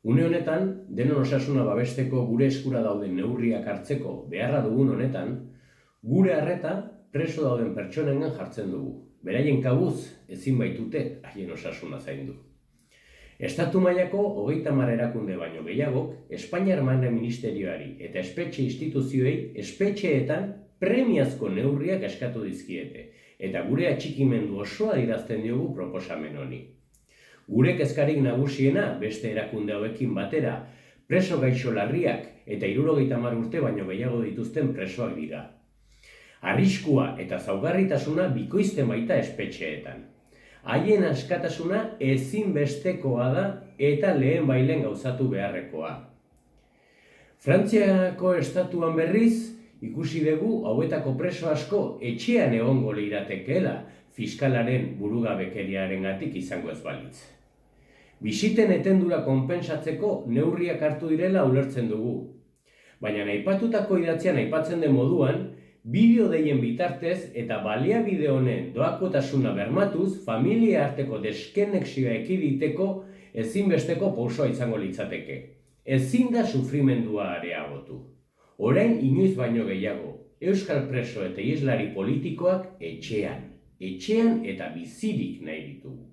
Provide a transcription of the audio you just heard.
Une honetan, denon osasuna babesteko gure eskura dauden neurriak hartzeko beharra dugun honetan, gure arreta preso dauden pertsonengan jartzen dugu. Beraien kabuz ezin baitute haien osasuna zaindu. Estatu mailako 30 erakunde baino gehiagok Espainiar Barne Ministerioari eta espetxe instituzioei espetxeetan premiazko neurriak eskatu dizkiete, eta gure atxikimendu osoa adierazten diogu proposamen honi. Gure kezkarik nagusiena beste erakunde hauekin batera preso gaixo larriak eta 70 urte baino gehiago dituzten presoak dira. Arriskua eta zaugarritasuna bikoizten baita espetxeetan. Haien askatasuna ezinbestekoa da eta lehen bailen gauzatu beharrekoa. Frantziako estatuan berriz, ikusi dugu hauetako preso asko etxean egongo liratekeela fiskalaren burugabekeriarengatik izango ez balitz. Bisiten etendura konpentsatzeko neurriak hartu direla ulertzen dugu. Baina aipatutako idatzian aipatzen den moduan, bideo deien bitartez eta baliabide honen doakotasuna bermatuz, familia arteko deskonexioa ekiditeko ezinbesteko pausoa izango litzateke. Ezin da sufrimendua areagotu. Orain inoiz baino gehiago, euskal preso eta islari politikoak etxean eta bizirik nahi ditugu.